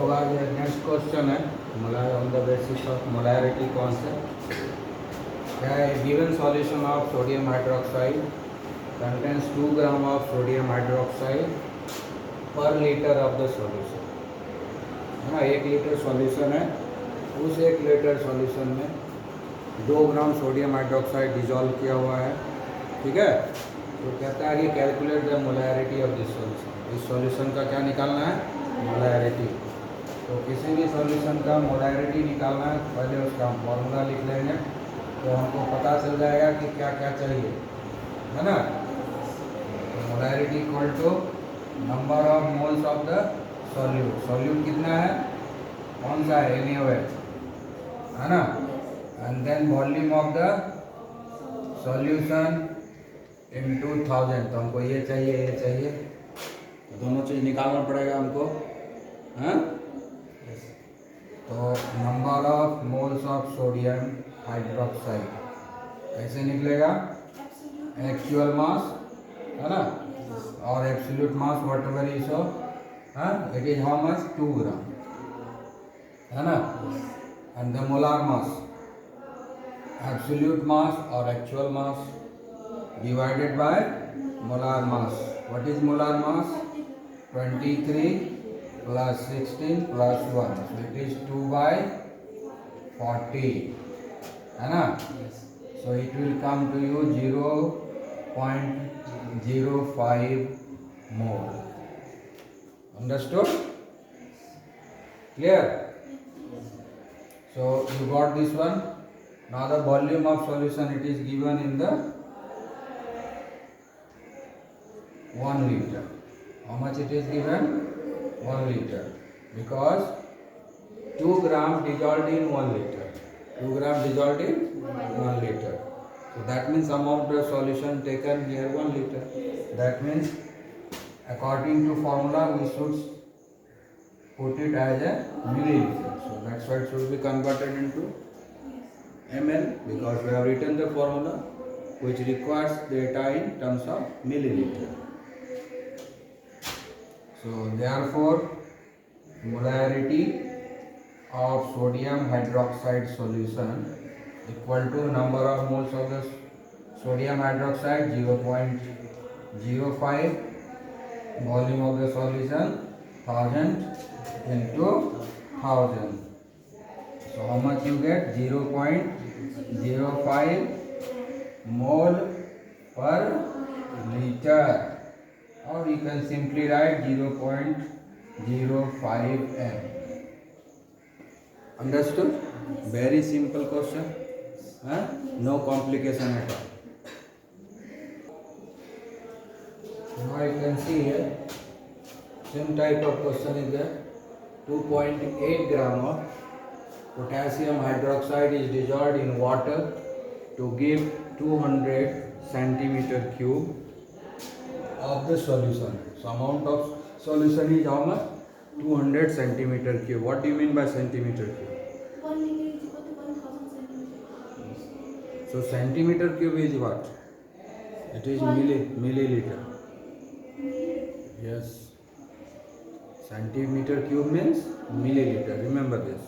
लोग आज next question है on the basis of molarity concept. क्या है? Given solution of sodium hydroxide contains 2 gram of sodium hydroxide पर लीटर ऑफ द सॉल्यूशन। है ना, 1 लीटर सॉल्यूशन है, उस 1 लीटर सॉल्यूशन में 2 ग्राम सोडियम हाइड्रोक्साइड डिजॉल्व किया हुआ है। ठीक है, तो कहता है कि calculate the molarity of this solution. इस सॉल्यूशन का क्या निकालना है? मोलैरिटी। तो किसी भी सॉल्यूशन का मोलैरिटी निकालना है, पहले उसका हम फॉर्मूला लिख लेंगे तो हमको पता चल जाएगा कि क्या क्या चाहिए, है ना। Molarity equal to number of moles of the solute. Solute कितना है? कौन सा है? NaOH, है ना। And then volume of the solution into 1000। तो हमको ये चाहिए, ये चाहिए, दोनों चीज़ निकालना पड़ेगा हमको, हाँ। तो number of moles of sodium hydroxide कैसे निकलेगा? एक्चुअल मास, है ना, और absolute mass whatever is so, हाँ, it is how much? 2 gram, है ना। And the molar mass, absolute mass और actual mass divided by molar mass. What is molar mass? 23 plus 16 plus 1. So it is 2 by 40. है ना? So it will come to you 0.05 mole. Understood? Clear? So you got this one. Now the volume of solution, it is given in the 1 liter. How much it is given? 1 liter. Because 2 grams dissolved in 1 liter. 2 grams dissolved in 1 liter. So that means amount of solution taken here 1 liter. That means according to formula we should put it as a milliliter. So that's why it should be converted into ml, because we have written the formula which requires data in terms of milliliter. So therefore molarity of sodium hydroxide solution equal to number of moles of the sodium hydroxide 0.05, volume of the solution 1000 into 1000. So how much you get? 0.05 mole per liter. Or you can simply write 0.05 m. Understood? Very simple question, huh? No complication at all. Now you can see here same type of question is there. 2.8 gram of potassium hydroxide is dissolved in water to give 200 centimeter cube of the solution. So amount of solution is how much? 200 centimeter cube. What do you mean by centimeter cube? 1 liter is equal to 1000 centimeter. So centimeter cube is what? It is milliliter. Yes. Centimeter cube means milliliter. Remember this.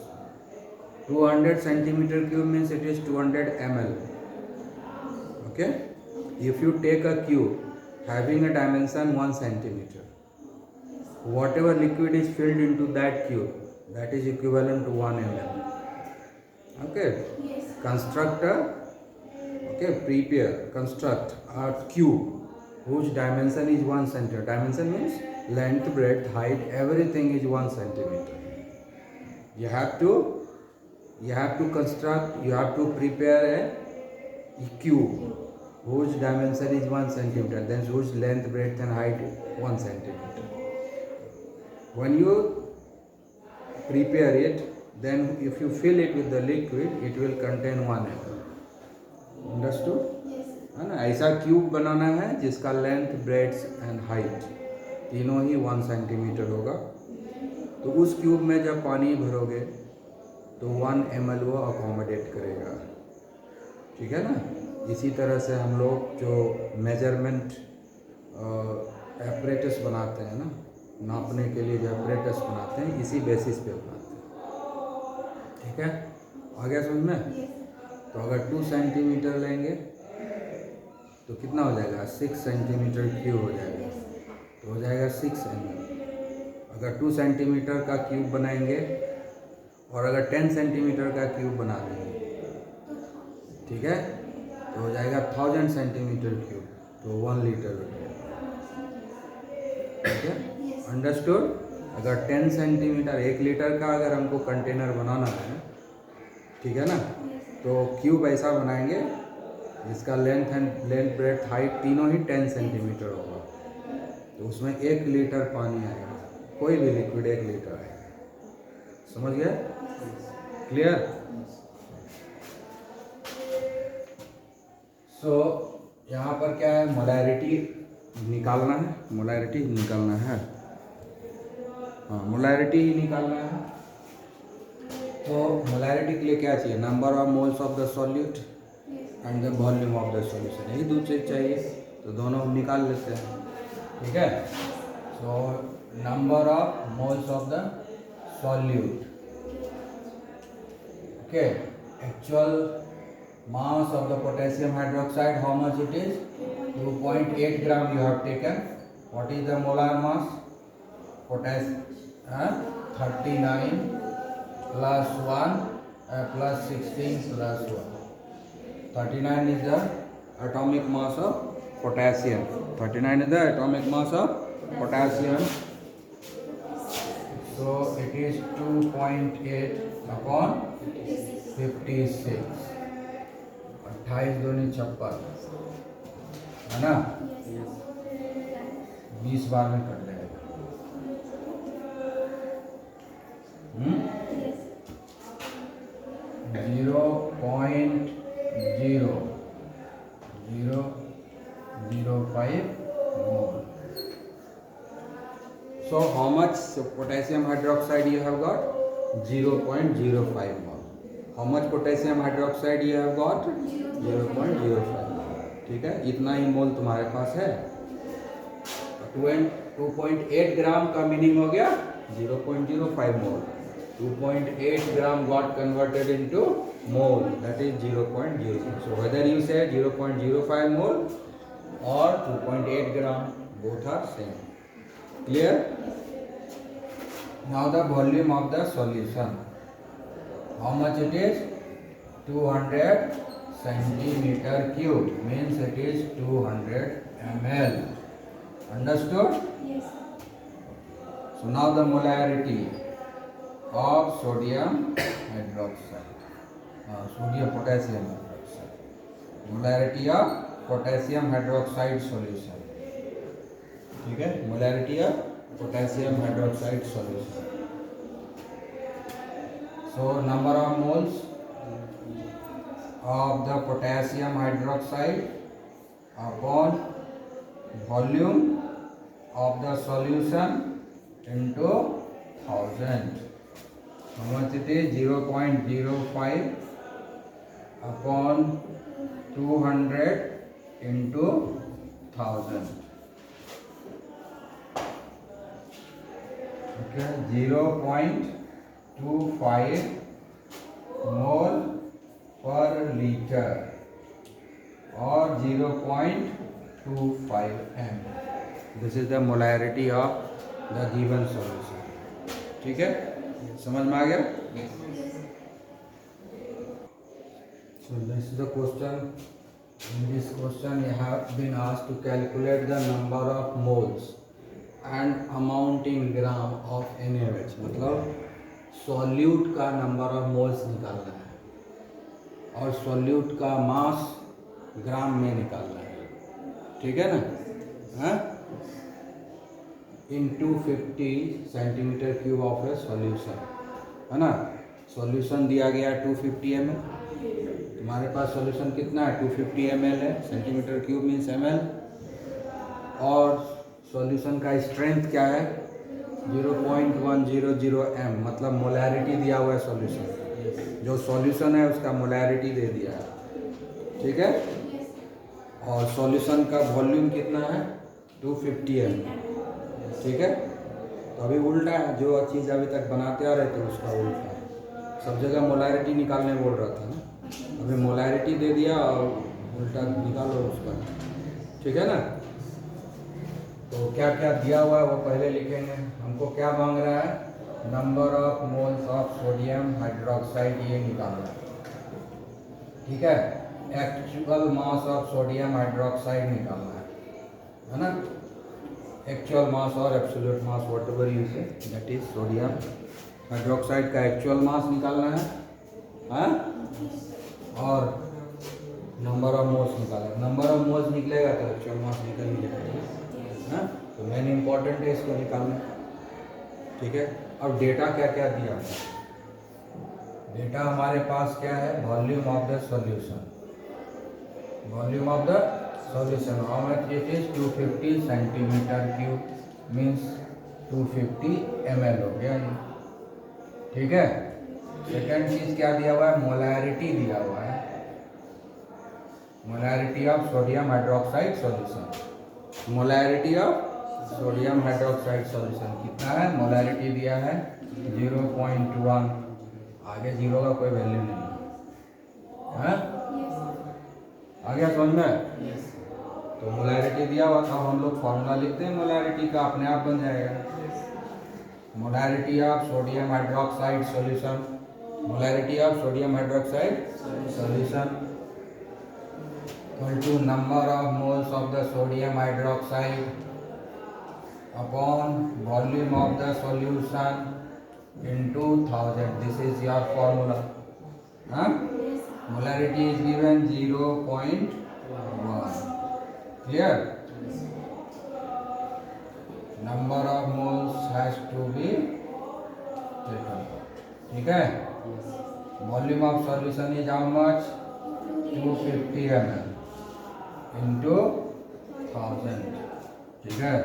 200 centimeter cube means it is 200 ml. Okay. If you take a cube having a dimension 1 centimeter, whatever liquid is filled into that cube, that is equivalent to 1 ml. Okay. Yes. Construct a cube whose dimension is 1 centimeter. Dimension means length, breadth, height, everything is 1 centimeter. You have to prepare a cube whose dimension is 1 centimeter, then whose length, breadth and height 1 centimeter. When you prepare it, then if you fill it with the liquid, it will contain 1 ml. Understood? Yes. है ना। ऐसा cube बनाना है जिसका length, breadth and height तीनों ही 1 centimetre होगा। तो उस cube में जब पानी भरोगे तो 1 ml वो अकोमोडेट करेगा। ठीक है ना। इसी तरह से हम लोग जो मेजरमेंट एपरेटस बनाते हैं ना, नापने के लिए जो apparatus बनाते हैं इसी बेसिस पे बनाते हैं, ठीक है। आ गया समझ में? Yes. तो अगर 2 सेंटीमीटर लेंगे तो कितना हो जाएगा, 6 सेंटीमीटर क्यूब हो जाएगा, तो हो जाएगा 6 ml। अगर 2 सेंटीमीटर का क्यूब बनाएंगे और अगर 10 सेंटीमीटर का क्यूब बना देंगे, ठीक है, तो हो जाएगा 1000 सेंटीमीटर क्यूब, तो 1 लीटर हो जाएगा, ठीक है। Yes. अंडरस्टूड? अगर 10 सेंटीमीटर 1 लीटर का अगर हमको कंटेनर बनाना है, ठीक है ना, Yes. तो क्यूब ऐसा बनाएंगे जिसका लेंथ ब्रेथ हाइट तीनों ही 10 सेंटीमीटर होगा, तो उसमें 1 लीटर पानी आएगा, कोई भी लिक्विड 1 लीटर आएगा, समझ गए? क्लियर? सो यहाँ पर क्या है, मोलैरिटी निकालना है, मोलैरिटी निकालना है, हाँ मोलैरिटी ही निकालना है। तो मोलैरिटी के लिए क्या चाहिए, number of moles of the solute and the volume of the solution, यही दो चीज चाहिए, तो दोनों हम निकाल लेते हैं, ठीक है। So number of moles of the solute, okay, actual mass of the potassium hydroxide, how much it is, 2.8 gram you have taken. What is the molar mass? Potassium 39 plus 1 plus 16 plus 1. 39 is the atomic mass of potassium. 39 is the atomic mass of potassium. So it is 2.8 upon 56. 28 दूनी 56 है ना, 20 बार में कर लेगा। Yes. 0.0005 mole. So how much potassium hydroxide you have got? 0.05 mole. How much potassium hydroxide you have got? 0.05 mole. ठीक है, इतना ही मोल तुम्हारे पास है। 2.8 ग्राम का मीनिंग हो गया 0.05 मोल। 2.8 gram got converted into mole, that is 0.05. So whether you say 0.05 mole or 2.8 gram, both are same. Clear? Now the volume of the solution. How much it is? 200 centimeter cube, means it is 200 ml. Understood? Yes. So now the molarity of sodium hydroxide, sodium potassium hydroxide, molarity of potassium hydroxide solution, ठीक है, molarity of potassium hydroxide solution. So number of moles of the potassium hydroxide upon volume of the solution into 1000. How much it is? 0.05 upon 200 into 1000. Okay, 0.25 mole per liter or 0.25 m. This is the molarity of the given solution. ठीक है, समझ में आ गया? So this is the question. In this question you have been asked to calculate the number of moles and amount in gram of NaOH. मतलब solute का number of moles निकालना है और सॉल्यूट का मास ग्राम में निकालना है, ठीक है ना, हाँ? इन 250 centimetre cube of A solution, है ना। सॉल्यूशन दिया गया 250 ml, तुम्हारे पास सॉल्यूशन कितना है, 250 ml है, सेंटीमीटर क्यूब मीन्स ml, और सॉल्यूशन का स्ट्रेंथ क्या है, 0.100 m, मतलब मोलैरिटी दिया हुआ है सॉल्यूशन, जो सॉल्यूशन है उसका मोलैरिटी दे दिया है, ठीक है। और सॉल्यूशन का वॉल्यूम कितना है, 250 ml, ठीक है। तो अभी उल्टा है, जो चीज़ अभी तक बनाते आ रहे थे उसका उल्टा है। सब जगह मोलैरिटी निकालने बोल रहा था ना, अभी मोलैरिटी दे दिया और उल्टा निकालो उसका। ठीक है ना। तो क्या क्या दिया हुआ है वो पहले लिखेंगे। हमको क्या मांग रहा है, number of moles of sodium hydroxide ये निकालना है। ठीक है, actual mass of sodium hydroxide निकालना है ना। एक्चुअल मास और एब्सोल्यूट मास व्हाटएवर यू से, दैट इज सोडियम हाइड्रोक्साइड का एक्चुअल मास निकालना है, हाँ? और नंबर ऑफ मोल्स निकालना। नंबर ऑफ मोल्स निकलेगा तो एक्चुअल मास निकल ही जाएगा, हाँ? तो मेन इंपॉर्टेंट है इसको निकालना। ठीक है, अब डेटा क्या क्या दिया हुआ है। डेटा हमारे पास क्या है, volume of the solution. Volume of the solution, how much it is, 250 centimetre cube means 250 ml हो गया ये। ठीक है, सेकेंड चीज क्या दिया हुआ है, मोलैरिटी दिया हुआ है। Molarity of sodium hydroxide solution. Molarity of sodium hydroxide solution कितना है, मोलैरिटी दिया है 0.1। आगे जीरो का कोई वैल्यू नहीं है, आ गया समझ में। तो मोलैरिटी दिया हुआ था, हम लोग फॉर्मूला लिखते हैं मोलैरिटी का, अपने आप बन जाएगा। Molarity of sodium hydroxide solution, molarity of sodium hydroxide solution equal to number of moles of the sodium hydroxide upon volume of the solution into 1000। This is your formula, हाँ? Molarity is given 0.1। Clear? Number of moles has to be taken. ठीक है? Volume of solution is how much? 250 ml into 1000. ठीक है?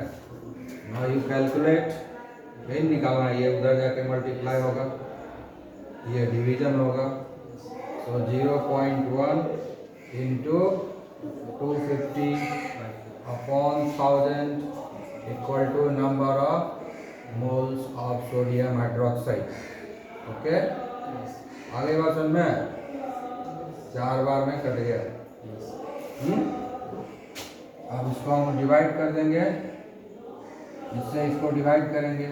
Now you calculate. यही निकालना, ये उधर जाके मल्टीप्लाई होगा, ये डिवीजन होगा। So 0.1 into 250 upon 1000 equal to number of moles of sodium hydroxide. Okay, आगे बात समझ में, 4 बार में कट गया। अब इसको हम डिवाइड कर देंगे, इससे इसको डिवाइड करेंगे,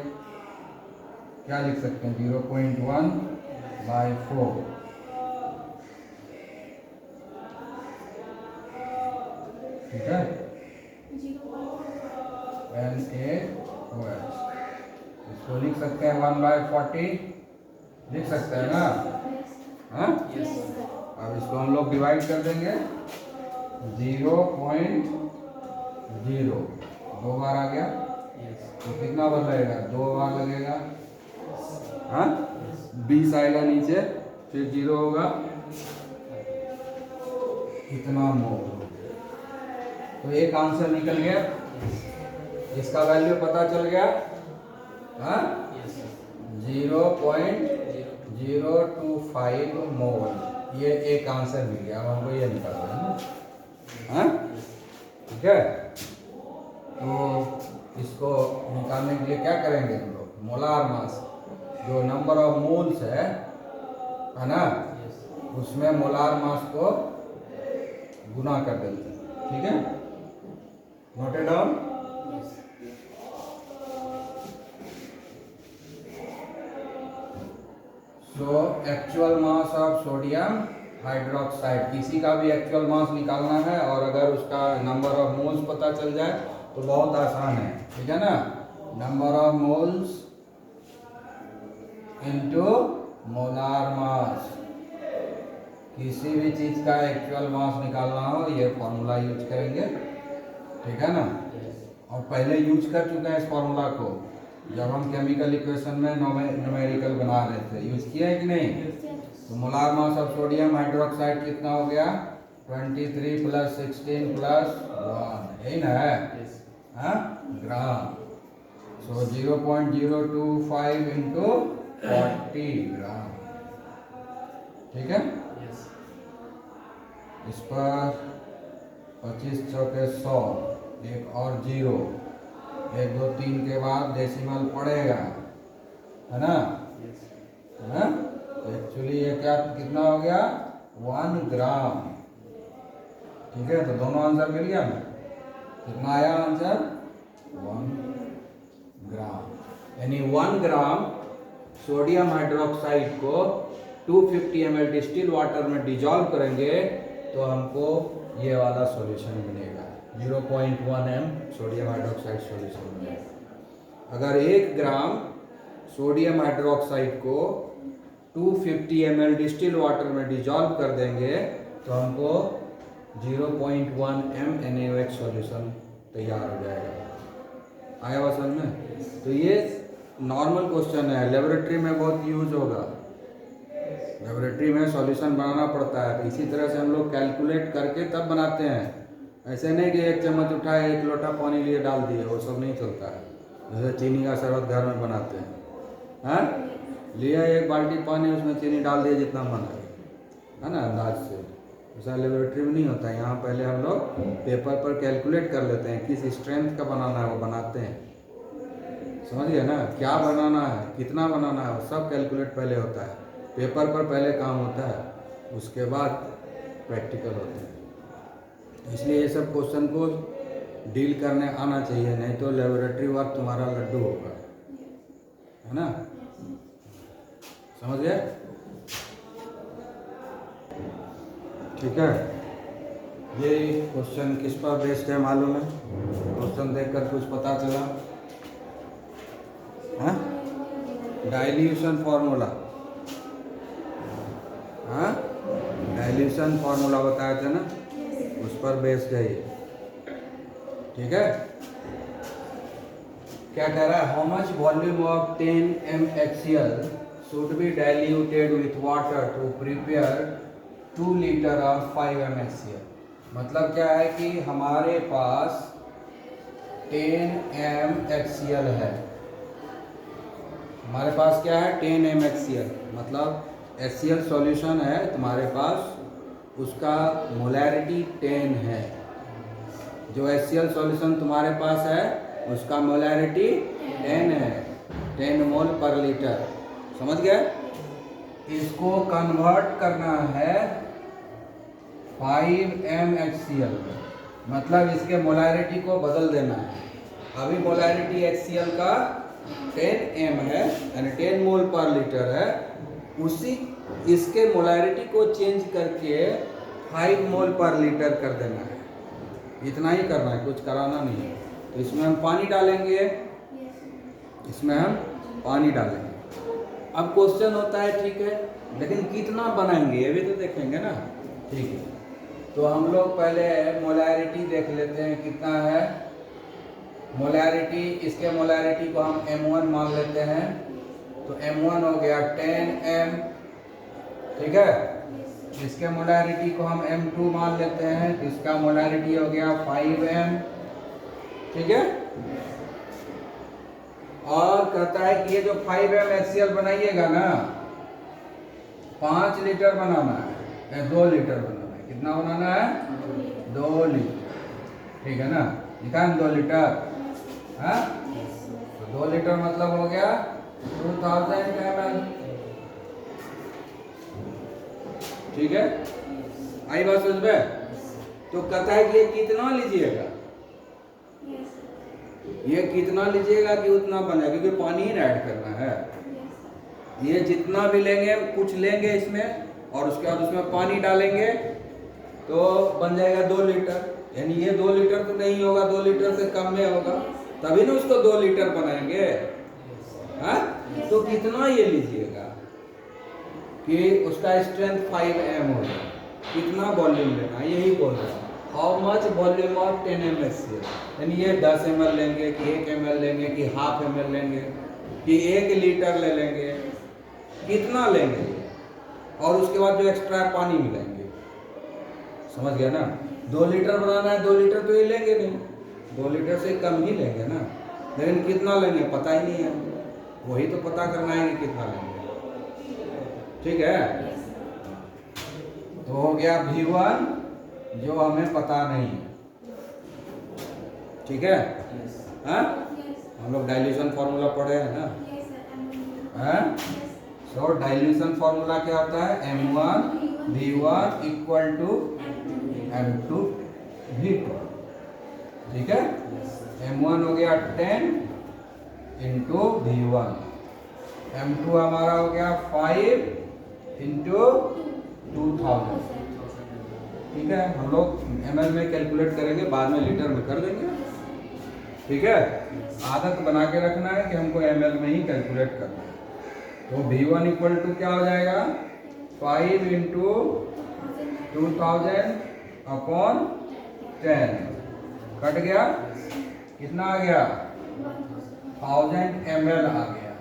क्या लिख सकते हैं, 0.1/4। ठीक है, NaOH इसको लिख सकते हैं 1/40, लिख सकते हैं ना, हाँ? अब इसको हम लोग डिवाइड कर देंगे, 0.0 दो बार आ गया, तो कितना बार लगेगा, 2 बार लगेगा, हाँ? 20 आएगा नीचे, फिर 0 होगा, इतना मोल। तो एक आंसर निकल गया, इसका वैल्यू पता चल गया, हाँ? 0.025 मोल, ये एक आंसर मिल गया। अब हमको ये निकालना है ना, हाँ? ठीक है, तो इसको निकालने के लिए क्या करेंगे हम लोग, मोलार मास, जो नंबर ऑफ मोल्स है ना, उसमें मोलार मास को गुना कर देते हैं। ठीक है, noted down. So actual mass of sodium hydroxide, किसी का भी एक्चुअल मास निकालना है और अगर उसका नंबर ऑफ मोल्स पता चल जाए तो बहुत आसान है। ठीक है ना, number of moles into molar mass. किसी भी चीज का एक्चुअल मास निकालना हो, ये फॉर्मूला यूज करेंगे। ठीक है ना, और पहले यूज कर चुके हैं इस फॉर्मूला को, जब हम केमिकल इक्वेशन में न्यूमेरिकल बना रहे थे, यूज किया है कि नहीं। तो molar mass of sodium hydroxide कितना हो गया, 23 + 16 + 1, यही ना है, हाँ? ग्राम। सो 0.025 इंटू 40 ग्राम। ठीक है, इस पर 25 × 100, एक और 0, 1 2 3 के बाद डेसिमल पड़ेगा, है ना? है तो एक्चुअली ये क्या कितना हो गया 1 ग्राम। ठीक है, तो दोनों आंसर मिल गया ना? कितना आया आंसर 1 ग्राम। यानी 1 ग्राम सोडियम हाइड्रोक्साइड को 250 ml डिस्टिल वाटर में डिजॉल्व करेंगे तो हमको ये वाला सॉल्यूशन बनेगा 0.1 m सोडियम हाइड्रोक्साइड सॉल्यूशन बनेगा। अगर 1 ग्राम सोडियम हाइड्रोक्साइड को 250 ml डिस्टिल वाटर में डिजॉल्व कर देंगे तो हमको 0.1 m NaOH सॉल्यूशन तैयार हो जाएगा। आया हुआ समझ में? तो ये नॉर्मल क्वेश्चन है, लेबोरेटरी में बहुत यूज होगा। लेबोरेटरी में सॉल्यूशन बनाना पड़ता है, तो इसी तरह से हम लोग कैलकुलेट करके तब बनाते हैं। ऐसे नहीं कि 1 चम्मच उठाए 1 लोटा पानी लिए डाल दिए, वो सब नहीं चलता है। जैसे चीनी का शरबत घर में बनाते हैं, हाँ, लिया 1 बाल्टी पानी, उसमें चीनी डाल दिया जितना मन है ना, अंदाज से। ऐसा लेबोरेटरी में नहीं होता। यहाँ पहले हम लोग पेपर पर कैलकुलेट कर लेते हैं किस स्ट्रेंथ का बनाना है, वो बनाते हैं। समझ गए ना? क्या बनाना है, कितना बनाना है, वो सब कैलकुलेट पहले होता है। पेपर पर पहले काम होता है, उसके बाद प्रैक्टिकल होता है। इसलिए ये सब क्वेश्चन को डील करने आना चाहिए, नहीं तो लेबोरेटरी वर्क तुम्हारा लड्डू होगा, है ना? समझ गए? ठीक है, ये क्वेश्चन किस पर बेस्ड है मालूम है? क्वेश्चन देखकर कुछ पता चला? हाँ, डाइल्यूशन फार्मूला, हाँ, डाइल्यूशन फार्मूला बताया था ना, उस पर बेस्ड है ये। ठीक है, क्या कह रहा है? How much volume of 10 mHCl should be diluted with water to prepare 2 litre of 5 mHCl। मतलब क्या है कि हमारे पास 10 mHCl है, हमारे पास क्या है 10 mHCl, मतलब HCl सॉल्यूशन है तुम्हारे पास, उसका मोलैरिटी 10 है। जो HCl सॉल्यूशन तुम्हारे पास है उसका मोलैरिटी 10 है, 10 मोल पर लीटर। समझ गए? इसको कन्वर्ट करना है 5 mHCl, मतलब इसके मोलैरिटी को बदल देना है। अभी मोलैरिटी HCl का 10 m है, यानी 10 मोल पर लीटर है। उसी इसके मोलैरिटी को चेंज करके 5 मोल पर लीटर कर देना है। इतना ही करना है, कुछ कराना नहीं है। तो इसमें हम पानी डालेंगे, इसमें हम पानी डालेंगे। अब क्वेश्चन होता है ठीक है, लेकिन कितना बनाएंगे ये भी तो देखेंगे ना। ठीक है, तो हम लोग पहले मोलैरिटी देख लेते हैं कितना है। मोलैरिटी, इसके मोलैरिटी को हम M1 मान लेते हैं, तो M1 हो गया 10 m। ठीक है, इसके मोलैरिटी को हम M2 मान लेते हैं, इसका मोलैरिटी हो गया 5 m। ठीक है, और कहता है कि ये जो 5 m HCl बनाइएगा ना, 5 लीटर बनाना है, 2 लीटर बनाना है। कितना बनाना है? 2 लीटर। ठीक है ना, लिखा है 2 लीटर, हाँ, तो 2 लीटर मतलब हो गया 2000 ml। ठीक है, आई बात समझ में? तो कहता है कि ये कितना लीजिएगा, ये कितना लीजिएगा कि उतना बनेगा, क्योंकि पानी ही ऐड करना है। ये जितना भी लेंगे, कुछ लेंगे इसमें और उसके बाद उसमें पानी डालेंगे तो बन जाएगा 2 लीटर। यानी ये 2 लीटर तो नहीं होगा, 2 लीटर से कम में होगा, तभी ना उसको 2 लीटर बनाएंगे। हाँ, तो कितना ये लीजिएगा कि उसका स्ट्रेंथ 5 m होगा, कितना वॉल्यूम लेना, यही बोल रहा है। How much volume of 10 mHCl, यानी ये 10 ml लेंगे कि 1 ml लेंगे कि हाफ ml लेंगे कि 1 लीटर ले लेंगे, कितना लेंगे, और उसके बाद जो एक्स्ट्रा पानी मिलाएंगे। समझ गया ना? 2 लीटर बनाना है, 2 लीटर तो ये लेंगे नहीं, 2 लीटर से कम ही लेंगे ना, लेकिन कितना लेंगे पता ही नहीं है, वही तो पता करना है कि कितना लेंगे। ठीक है, तो हो गया V1 जो हमें पता नहीं है। ठीक है, हाँ, हम लोग डाइल्यूशन फॉर्मूला पढ़े हैं ना, Yes, sir. M1. हैं? Yes. सो डाइल्यूशन फॉर्मूला क्या होता है? M1 V1 equal to M2 V2। ठीक है, M1 हो गया 10 इंटू V1, M2 हमारा हो गया 5 इंटू 2000। ठीक है, हम लोग ml में कैलकुलेट करेंगे, बाद में लीटर में कर देंगे। ठीक है, आदत बना के रखना है कि हमको ml में ही कैलकुलेट करना है। तो V1 इक्वल टू क्या हो जाएगा? 5 इंटू 2000 अपॉन 10, कट गया, कितना आ गया? 1000 ml आ गया,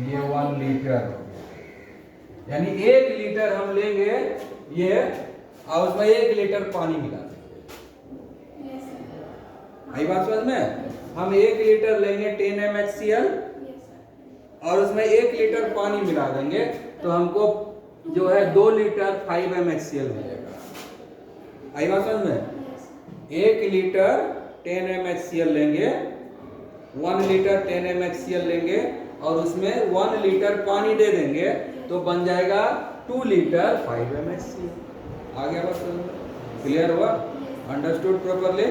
ये 1 लीटर हो गया। यानी 1 लीटर हम लेंगे ये, और उसमें 1 लीटर पानी मिला देंगे। Yes, sir. आई बात समझ में? हम 1 लीटर लेंगे 10 mHCl Yes, sir. और उसमें 1 लीटर पानी मिला देंगे, तो हमको जो है 2 लीटर 5 mHCl मिलेगा। आई बात समझ में? Yes. 1 लीटर 10 mHCl लेंगे, 1 लीटर 10 mHCl लेंगे और उसमें 1 लीटर पानी दे देंगे, तो बन जाएगा 2 लीटर 5 mHCl। आ गया बात समझ में? क्लियर हुआ? Understood properly?